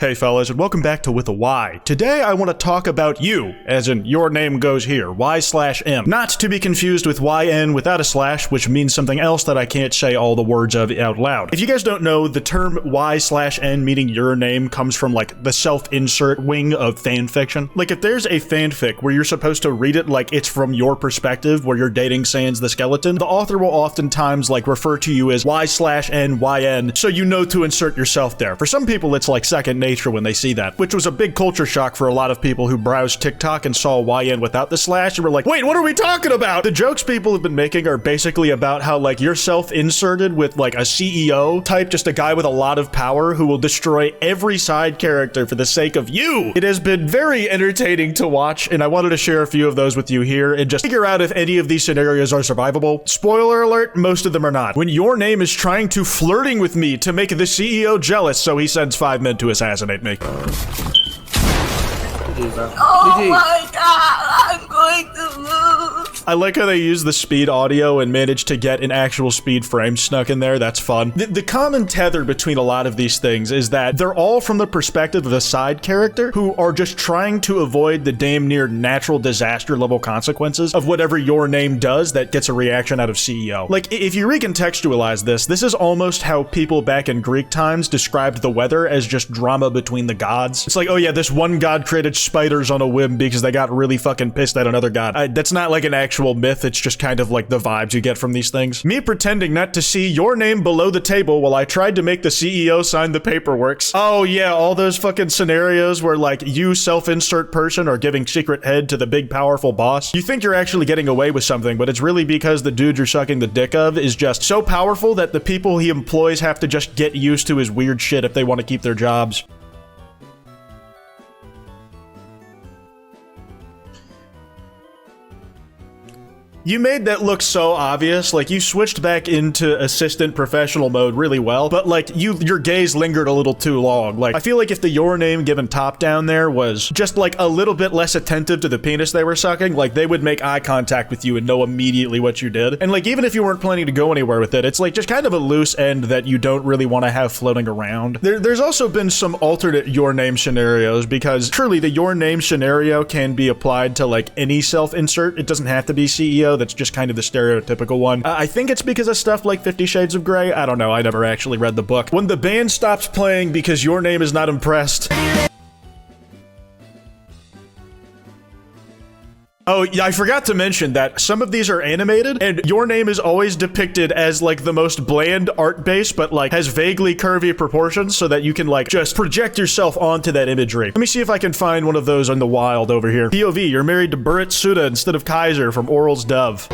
Hey fellas, and welcome back to With a Y. Today I want to talk about you, as in your name goes here, Y/M. Not to be confused with YN without a slash, which means something else that I can't say all the words of out loud. If you guys don't know, the term Y/N meaning your name comes from like the self-insert wing of fanfiction. Like if there's a fanfic where you're supposed to read it like it's from your perspective, where you're dating Sans the skeleton, the author will oftentimes like refer to you as Y/N, YN, so you know to insert yourself there. For some people it's like second nature when they see that, which was a big culture shock for a lot of people who browsed TikTok and saw YN without the slash and were like, wait, what are we talking about? The jokes people have been making are basically about how like you're self-inserted with like a CEO type, just a guy with a lot of power who will destroy every side character for the sake of you. It has been very entertaining to watch, and I wanted to share a few of those with you here and just figure out if any of these scenarios are survivable. Spoiler alert, most of them are not. When your name is trying to flirting with me to make the CEO jealous, so he sends 5 men to assassinate me. Oh my god, I'm going to lose. I like how they use the speed audio and manage to get an actual speed frame snuck in there. That's fun. The common tether between a lot of these things is that they're all from the perspective of a side character who are just trying to avoid the damn near natural disaster level consequences of whatever your name does that gets a reaction out of CEO. Like, if you recontextualize this is almost how people back in Greek times described the weather as just drama between the gods. It's like, oh yeah, this one god created spiders on a whim because they got really fucking pissed at another god. That's not like an actual myth, it's just kind of like the vibes you get from these things. Me pretending not to see your name below the table while I tried to make the CEO sign the paperwork. Oh yeah, all those fucking scenarios where like you self-insert person are giving secret head to the big powerful boss. You think you're actually getting away with something, but it's really because the dude you're sucking the dick of is just so powerful that the people he employs have to just get used to his weird shit if they want to keep their jobs. You made that look so obvious, like you switched back into assistant professional mode really well, but like your gaze lingered a little too long. Like I feel like if the your name given top down there was just like a little bit less attentive to the penis they were sucking, like they would make eye contact with you and know immediately what you did. And like even if you weren't planning to go anywhere with it, it's like just kind of a loose end that you don't really want to have floating around. There's also been some alternate your name scenarios because truly the your name scenario can be applied to like any self-insert. It doesn't have to be CEO. That's just kind of the stereotypical one. I think it's because of stuff like 50 Shades of Grey. I don't know, I never actually read the book. When the band stops playing because your name is not impressed. Oh, yeah, I forgot to mention that some of these are animated, and your name is always depicted as, like, the most bland art base, but, like, has vaguely curvy proportions so that you can, like, just project yourself onto that imagery. Let me see if I can find one of those in the wild over here. POV, you're married to Burrit Suda instead of Kaiser from Oral's Dove.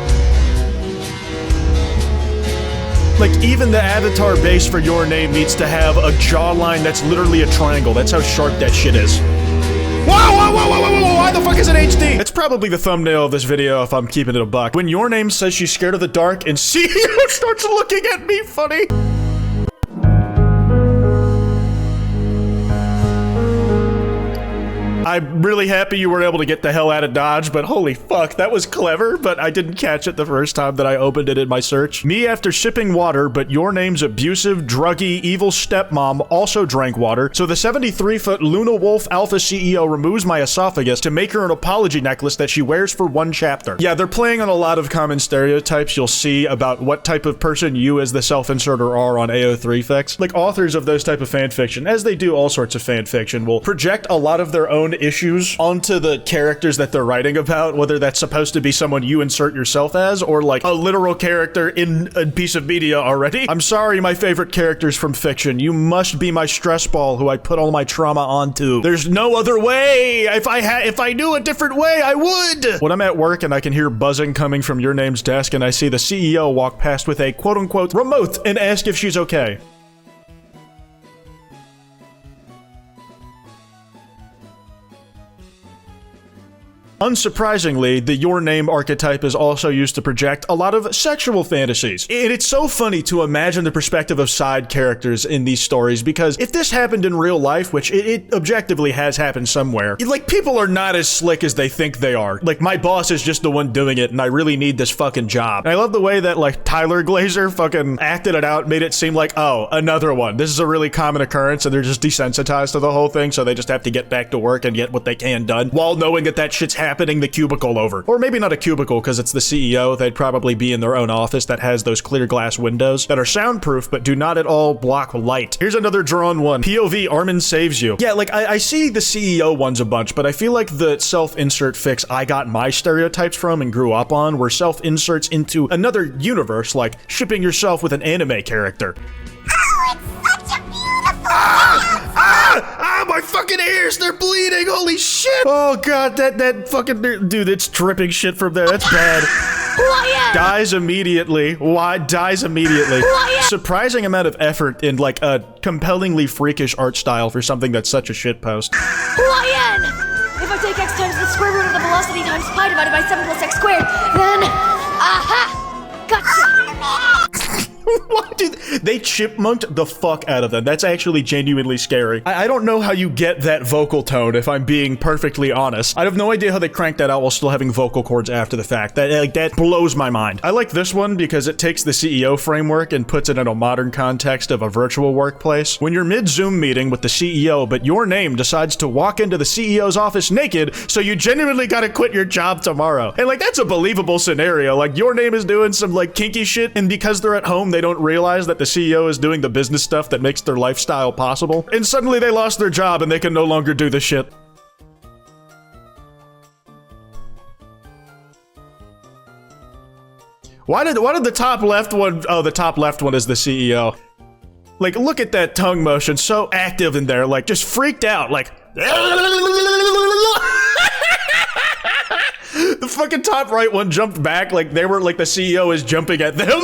Like, even the avatar base for your name needs to have a jawline that's literally a triangle. That's how sharp that shit is. Whoa, whoa, whoa, whoa, whoa, whoa, why the fuck is it HD? It's probably the thumbnail of this video if I'm keeping it a buck. When your name says she's scared of the dark and CEO starts looking at me funny. I'm really happy you were able to get the hell out of Dodge, but holy fuck, that was clever, but I didn't catch it the first time that I opened it in my search. Me after sipping water, but your name's abusive, druggy, evil stepmom also drank water, so the 73-foot Luna Wolf Alpha CEO removes my esophagus to make her an apology necklace that she wears for one chapter. Yeah, they're playing on a lot of common stereotypes you'll see about what type of person you as the self-inserter are on AO3 fics. Like authors of those type of fanfiction, as they do all sorts of fanfiction, will project a lot of their own issues onto the characters that they're writing about, whether that's supposed to be someone you insert yourself as or like a literal character in a piece of media already. I'm sorry, my favorite characters from fiction. You must be my stress ball who I put all my trauma onto. There's no other way. If I knew a different way, I would. When I'm at work and I can hear buzzing coming from your name's desk and I see the CEO walk past with a quote-unquote remote and ask if she's okay. Unsurprisingly, the your name archetype is also used to project a lot of sexual fantasies. And it's so funny to imagine the perspective of side characters in these stories, because if this happened in real life, which it objectively has happened somewhere, like, people are not as slick as they think they are. Like, my boss is just the one doing it, and I really need this fucking job. And I love the way that, like, Tyler Glazer fucking acted it out, made it seem like, oh, another one. This is a really common occurrence, and they're just desensitized to the whole thing, so they just have to get back to work and get what they can done, while knowing that that shit's happening the cubicle over. Or maybe not a cubicle, because it's the CEO. They'd probably be in their own office that has those clear glass windows that are soundproof, but do not at all block light. Here's another drawn one. POV, Armin saves you. Yeah, like, I see the CEO ones a bunch, but I feel like the self-insert fix I got my stereotypes from and grew up on were self-inserts into another universe, like shipping yourself with an anime character. Oh, it's such a beautiful My fucking ears, they're bleeding, holy shit! Oh god, that fucking dude, it's dripping shit from there, that's bad. Dies immediately. Why dies immediately? Surprising amount of effort in, like, a compellingly freakish art style for something that's such a shitpost. If I take x times the square root of the velocity times pi divided by 7 plus x squared, then... Aha! Gotcha! What, dude? They chipmunked the fuck out of them. That's actually genuinely scary. I don't know how you get that vocal tone, if I'm being perfectly honest. I have no idea how they cranked that out while still having vocal cords after the fact. That blows my mind. I like this one because it takes the CEO framework and puts it in a modern context of a virtual workplace. When you're mid-Zoom meeting with the CEO, but your name decides to walk into the CEO's office naked, so you genuinely gotta quit your job tomorrow. And, like, that's a believable scenario. Like, your name is doing some, like, kinky shit, and because they're at home, they don't realize that the CEO is doing the business stuff that makes their lifestyle possible, and suddenly they lost their job and they can no longer do the shit. Why did the top left one, oh, the top left one is the CEO. Like, look at that tongue motion, so active in there, like, just freaked out, like... The fucking top right one jumped back like they were, like, the CEO is jumping at them.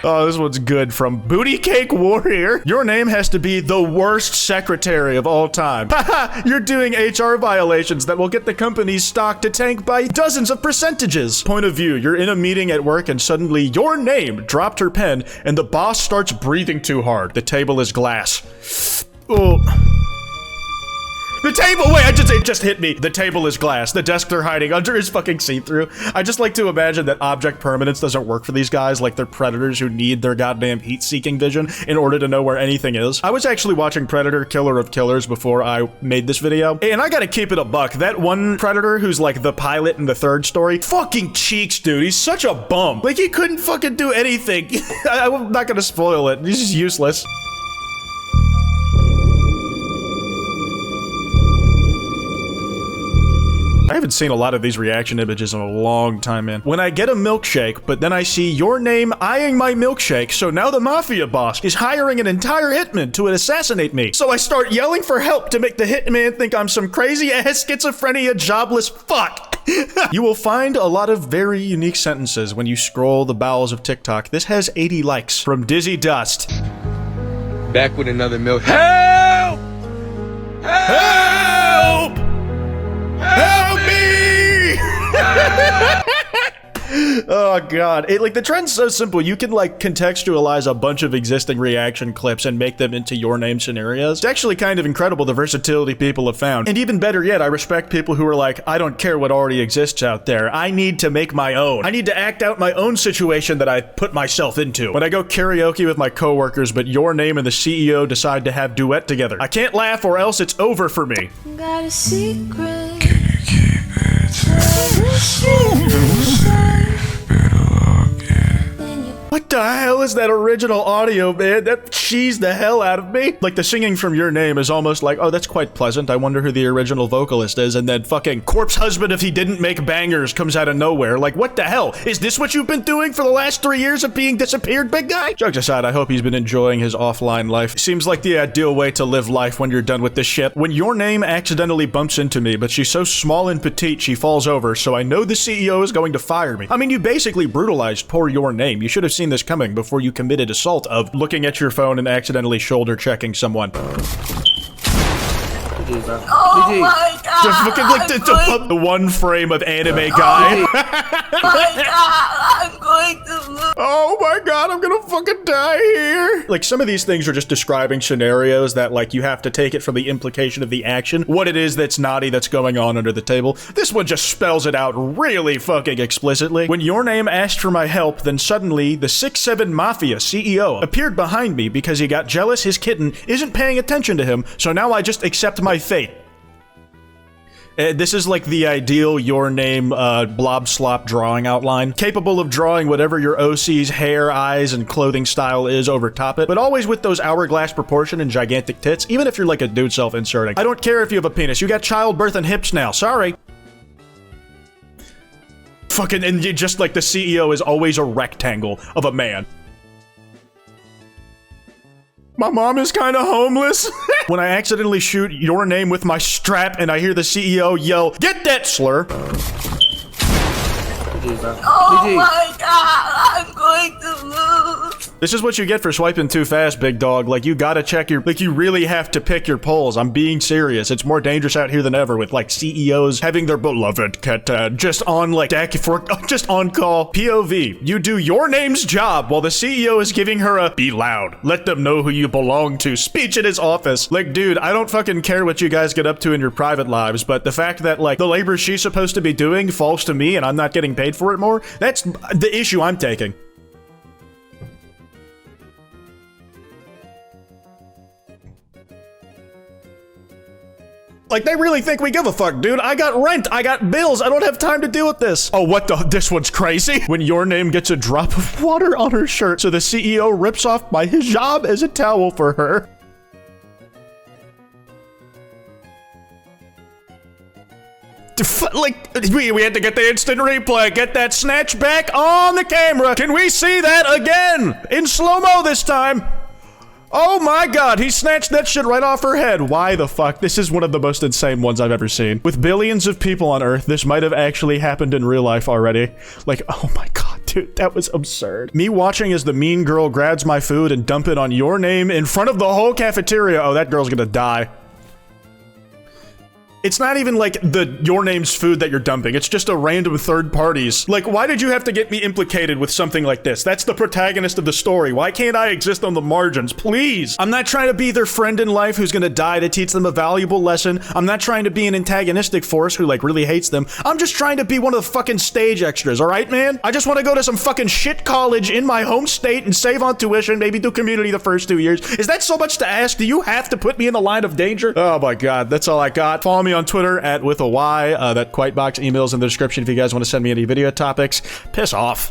Oh, this one's good. From Booty Cake Warrior. Your name has to be the worst secretary of all time. Haha, you're doing HR violations that will get the company's stock to tank by dozens of percentages. Point of view, you're in a meeting at work and suddenly your name dropped her pen and the boss starts breathing too hard. The table is glass. Oh. The table, wait, it just hit me. The table is glass. The desk they're hiding under is fucking see-through. I just like to imagine that object permanence doesn't work for these guys, like they're predators who need their goddamn heat-seeking vision in order to know where anything is. I was actually watching Predator, Killer of Killers before I made this video, and I gotta keep it a buck. That one Predator who's like the pilot in the third story, fucking cheeks, dude. He's such a bum. Like, he couldn't fucking do anything. I'm not gonna spoil it. He's just useless. I haven't seen a lot of these reaction images in a long time, man. When I get a milkshake, but then I see your name eyeing my milkshake, so now the mafia boss is hiring an entire hitman to assassinate me. So I start yelling for help to make the hitman think I'm some crazy-ass schizophrenia jobless fuck. You will find a lot of very unique sentences when you scroll the bowels of TikTok. This has 80 likes. From Dizzy Dust. Back with another milk. Help! Help! Help me! Oh god, like, the trend's so simple. You can, like, contextualize a bunch of existing reaction clips and make them into your name scenarios. It's actually kind of incredible the versatility people have found. And even better yet, I respect people who are like, I don't care what already exists out there. I need to make my own. I need to act out my own situation that I put myself into. When I go karaoke with my coworkers, but your name and the CEO decide to have duet together, I can't laugh or else it's over for me. Got a secret. What the hell is that original audio, man? That cheesed the hell out of me. Like, the singing from your name is almost like, oh, that's quite pleasant. I wonder who the original vocalist is. And then fucking corpse husband if he didn't make bangers comes out of nowhere. Like, what the hell? Is this what you've been doing for the last 3 years of being disappeared, big guy? Jokes aside, I hope he's been enjoying his offline life. Seems like the ideal way to live life when you're done with this shit. When your name accidentally bumps into me, but she's so small and petite she falls over, so I know the CEO is going to fire me. I mean, you basically brutalized poor your name. You should have seen this coming before you committed assault of looking at your phone and accidentally shoulder checking someone. Oh my god! The fucking like the one frame of anime guy. Oh my god! I'm going to lose. Oh my god, I'm gonna fucking die here. Like, some of these things are just describing scenarios that, like, you have to take it from the implication of the action, what it is that's naughty that's going on under the table. This one just spells it out really fucking explicitly. When your name asked for my help, then suddenly the 6'7" Mafia CEO appeared behind me because he got jealous his kitten isn't paying attention to him, so now I just accept my fate. This is like the ideal your name blob slop drawing outline, capable of drawing whatever your OC's hair, eyes, and clothing style is over top it, but always with those hourglass proportion and gigantic tits, even if you're like a dude self-inserting. I don't care if you have a penis, you got childbirth and hips now, sorry. Fucking, and you just like the CEO is always a rectangle of a man. My mom is kind of homeless. When I accidentally shoot your name with my strap and I hear the CEO yell, "Get that slur!" Oh my god! I'm going to lose. This is what you get for swiping too fast, big dog. Like, you gotta check your, like, you really have to pick your polls. I'm being serious. It's more dangerous out here than ever with, like, CEOs having their beloved cat just on, like, deck for, just on call. POV, you do your name's job while the CEO is giving her a "be loud, let them know who you belong to" speech in his office. Like, dude, I don't fucking care what you guys get up to in your private lives, but the fact that, like, the labor she's supposed to be doing falls to me and I'm not getting paid for it more, that's the issue I'm taking. Like, they really think we give a fuck, dude. I got rent, I got bills, I don't have time to deal with this. Oh, what the? This one's crazy. When your name gets a drop of water on her shirt, so the CEO rips off my hijab as a towel for her. Like, we had to get the instant replay, get that snatch back on the camera. Can we see that again? In slow-mo this time. Oh my god, he snatched that shit right off her head. Why the fuck? This is one of the most insane ones I've ever seen. With billions of people on Earth, this might have actually happened in real life already. Like, oh my god, dude, that was absurd. Me watching as the mean girl grabs my food and dump it on your name in front of the whole cafeteria. Oh, that girl's gonna die. It's not even like your name's food that you're dumping. It's just a random third party's. Like, why did you have to get me implicated with something like this? That's the protagonist of the story. Why can't I exist on the margins? Please. I'm not trying to be their friend in life who's gonna die to teach them a valuable lesson. I'm not trying to be an antagonistic force who, like, really hates them. I'm just trying to be one of the fucking stage extras, alright, man? I just want to go to some fucking shit college in my home state and save on tuition, maybe do community the first 2 years. Is that so much to ask? Do you have to put me in the line of danger? Oh my god, that's all I got. Follow me on Twitter @withAY. That kwytebox email's in the description if you guys want to send me any video topics. Piss off.